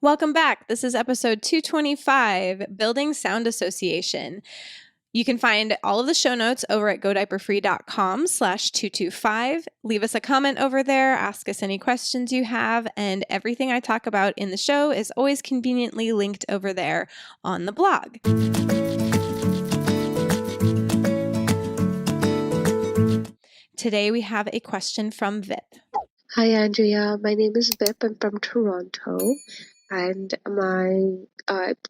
Welcome back. This is episode 225, Building Sound Association. You can find all of the show notes over at godiaperfree.com/225. Leave us a comment over there, ask us any questions you have, and everything I talk about in the show is always conveniently linked over there on the blog. Today we have a question from Vip. Hi, Andrea. My name is Vip. I'm from Toronto, and I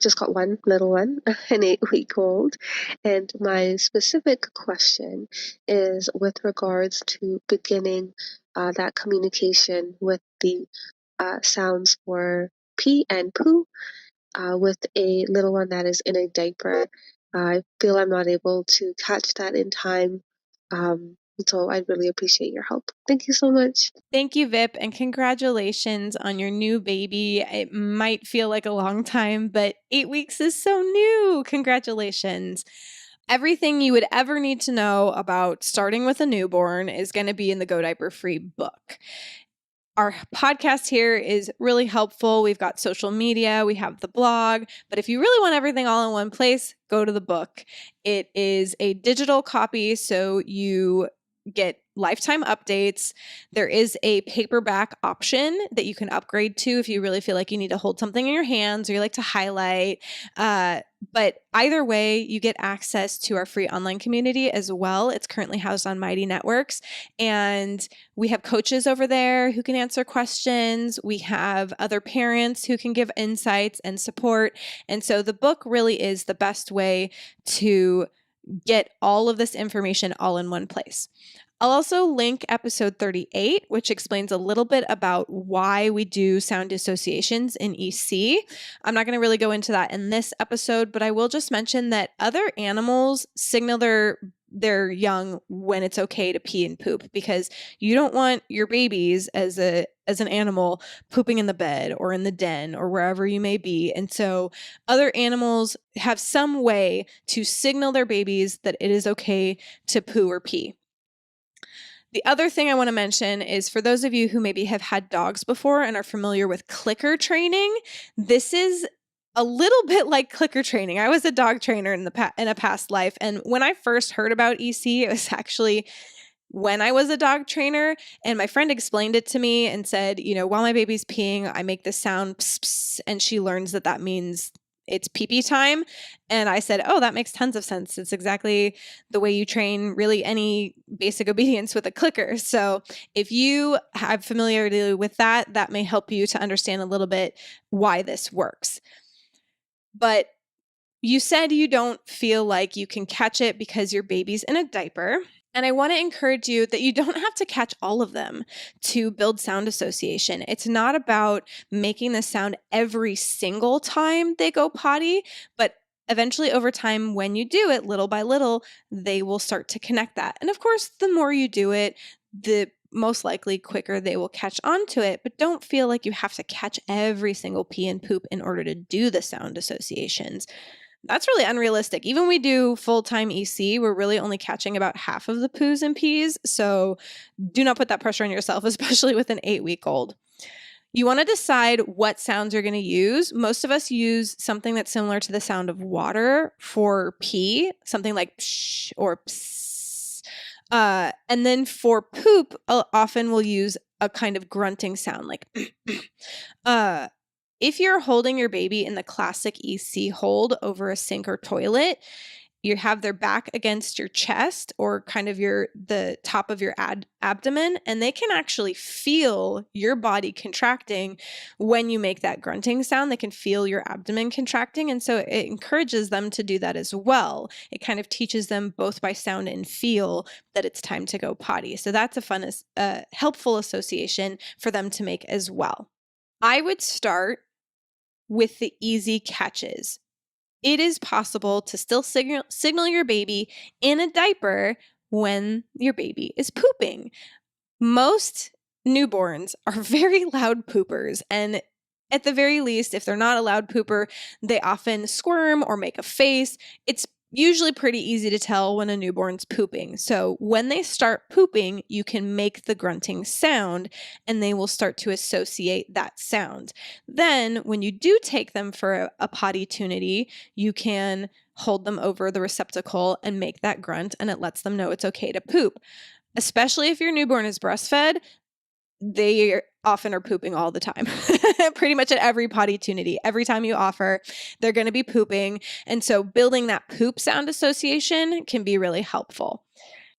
just got one little one, an 8-week-old. And my specific question is with regards to beginning that communication with the sounds for pee and poo with a little one that is in a diaper. I feel I'm not able to catch that in time. So I'd really appreciate your help. Thank you so much. Thank you, Vip, and congratulations on your new baby. It might feel like a long time, but 8 weeks is so new. Congratulations. Everything you would ever need to know about starting with a newborn is going to be in the Go Diaper Free book. Our podcast here is really helpful. We've got social media, we have the blog, but if you really want everything all in one place, go to the book. It is a digital copy, so you get lifetime updates. There is a paperback option that you can upgrade to if you really feel like you need to hold something in your hands or you like to highlight. But either way, you get access to our free online community as well. It's currently housed on Mighty Networks, and we have coaches over there who can answer questions. We have other parents who can give insights and support. And so the book really is the best way to get all of this information all in one place. I'll also link episode 38, which explains a little bit about why we do sound associations in EC. I'm not going to really go into that in this episode, but I will just mention that other animals signal their young when it's okay to pee and poop, because you don't want your babies as an animal pooping in the bed or in the den or wherever you may be. And so other animals have some way to signal their babies that it is okay to poo or pee. The other thing I want to mention is for those of you who maybe have had dogs before and are familiar with clicker training, this is a little bit like clicker training. I was a dog trainer in a past life, and when I first heard about EC, it was actually when I was a dog trainer, and my friend explained it to me and said, while my baby's peeing, I make this sound pss, pss, and she learns that means it's pee-pee time. And I said, oh, that makes tons of sense. It's exactly the way you train really any basic obedience with a clicker. So if you have familiarity with that, that may help you to understand a little bit why this works. But you said you don't feel like you can catch it because your baby's in a diaper. And I want to encourage you that you don't have to catch all of them to build sound association. It's not about making the sound every single time they go potty, but eventually over time, when you do it little by little, they will start to connect that. And of course, the more you do it, the most likely quicker they will catch on to it, but don't feel like you have to catch every single pee and poop in order to do the sound associations. That's really unrealistic. Even when we do full-time EC, we're really only catching about half of the poos and pees. So do not put that pressure on yourself, especially with an 8-week-old. You want to decide what sounds you're going to use. Most of us use something that's similar to the sound of water for pee, something like psh or pss. And then for poop, often we'll use a kind of grunting sound like if you're holding your baby in the classic EC hold over a sink or toilet, you have their back against your chest or kind of the top of your abdomen, and they can actually feel your body contracting when you make that grunting sound. They can feel your abdomen contracting, and so it encourages them to do that as well. It kind of teaches them both by sound and feel that it's time to go potty. So that's a fun, helpful association for them to make as well. I would start with the easy catches. It is possible to still signal your baby in a diaper when your baby is pooping. Most newborns are very loud poopers, and at the very least, if they're not a loud pooper, they often squirm or make a face. It's usually pretty easy to tell when a newborn's pooping. So when they start pooping, you can make the grunting sound and they will start to associate that sound. Then when you do take them for a potty tunity, you can hold them over the receptacle and make that grunt, and it lets them know it's okay to poop. Especially if your newborn is breastfed, they often are pooping all the time. Pretty much at every potty tunity. Every time you offer, they're going to be pooping. And so building that poop sound association can be really helpful.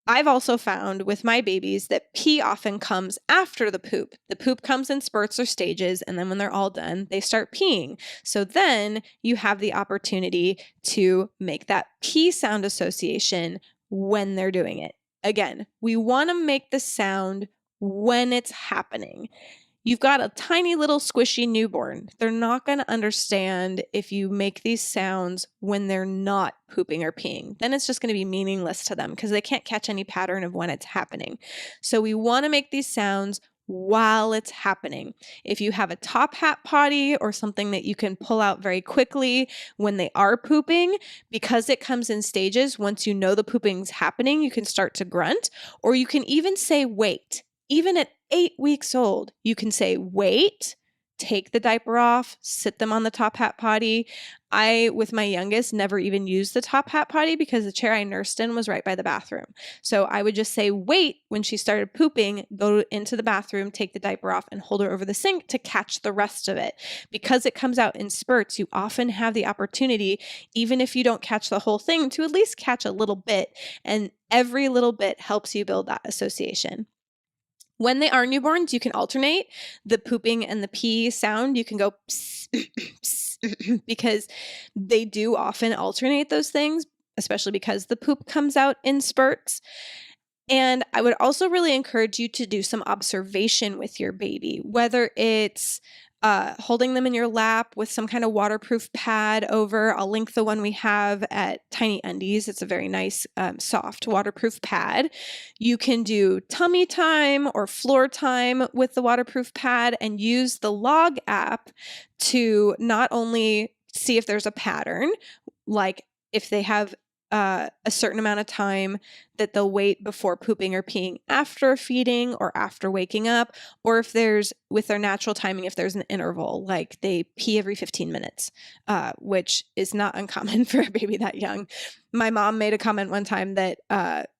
I've also found with my babies that pee often comes after the poop. The poop comes in spurts or stages, and then when they're all done, they start peeing. So then you have the opportunity to make that pee sound association when they're doing it. Again, we want to make the sound when it's happening. You've got a tiny little squishy newborn. They're not going to understand if you make these sounds when they're not pooping or peeing. Then it's just going to be meaningless to them because they can't catch any pattern of when it's happening. So we want to make these sounds while it's happening. If you have a top hat potty or something that you can pull out very quickly when they are pooping, because it comes in stages, once you know the pooping's happening, you can start to grunt, or you can even say, wait. Even at 8 weeks old, you can say, wait, take the diaper off, sit them on the top hat potty. I, with my youngest, never even used the top hat potty because the chair I nursed in was right by the bathroom. So I would just say, wait, when she started pooping, go into the bathroom, take the diaper off, and hold her over the sink to catch the rest of it. Because it comes out in spurts, you often have the opportunity, even if you don't catch the whole thing, to at least catch a little bit. And every little bit helps you build that association. When they are newborns, you can alternate the pooping and the pee sound. You can go pss, pss, because they do often alternate those things, especially because the poop comes out in spurts. And I would also really encourage you to do some observation with your baby, whether it's holding them in your lap with some kind of waterproof pad over. I'll link the one we have at Tiny Undies. It's a very nice, soft waterproof pad. You can do tummy time or floor time with the waterproof pad and use the log app to not only see if there's a pattern, like if they have a certain amount of time that they'll wait before pooping or peeing after feeding or after waking up, or if there's, with their natural timing, if there's an interval, like they pee every 15 minutes, which is not uncommon for a baby that young. My mom made a comment one time that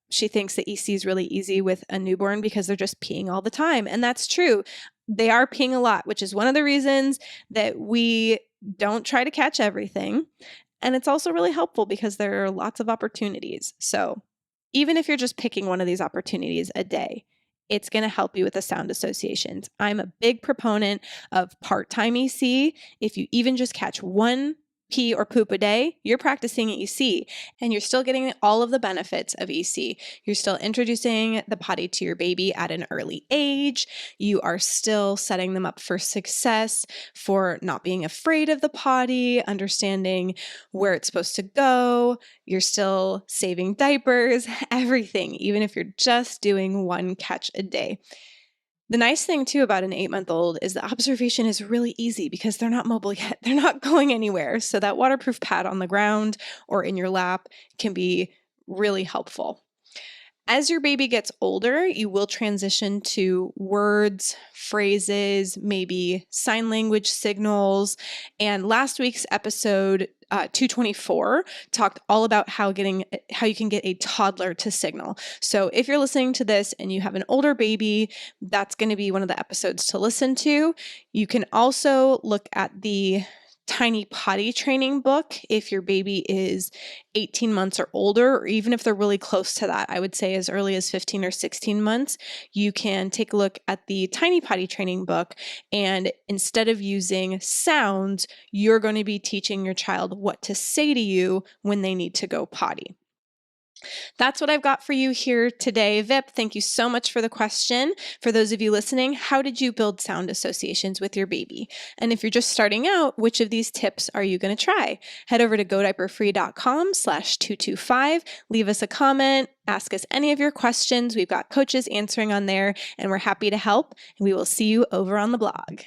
she thinks that EC is really easy with a newborn because they're just peeing all the time. And that's true. They are peeing a lot, which is one of the reasons that we don't try to catch everything. And it's also really helpful because there are lots of opportunities. So even if you're just picking one of these opportunities a day, it's going to help you with the sound associations. I'm a big proponent of part-time EC. If you even just catch one pee or poop a day, you're practicing EC and you're still getting all of the benefits of EC. You're still introducing the potty to your baby at an early age. You are still setting them up for success, for not being afraid of the potty, understanding where it's supposed to go. You're still saving diapers, everything, even if you're just doing one catch a day. The nice thing too about an 8-month-old is the observation is really easy because they're not mobile yet. They're not going anywhere. So that waterproof pad on the ground or in your lap can be really helpful. As your baby gets older, you will transition to words, phrases, maybe sign language signals. And last week's episode 224 talked all about how you can get a toddler to signal. So if you're listening to this and you have an older baby, that's going to be one of the episodes to listen to. You can also look at the Tiny Potty Training book if your baby is 18 months or older, or even if they're really close to that. I would say as early as 15 or 16 months, you can take a look at the Tiny Potty Training book, and instead of using sounds, you're going to be teaching your child what to say to you when they need to go potty. That's what I've got for you here today. Vip, thank you so much for the question. For those of you listening, how did you build sound associations with your baby? And if you're just starting out, which of these tips are you going to try? Head over to godiaperfree.com/225. Leave us a comment. Ask us any of your questions. We've got coaches answering on there, and we're happy to help. And we will see you over on the blog.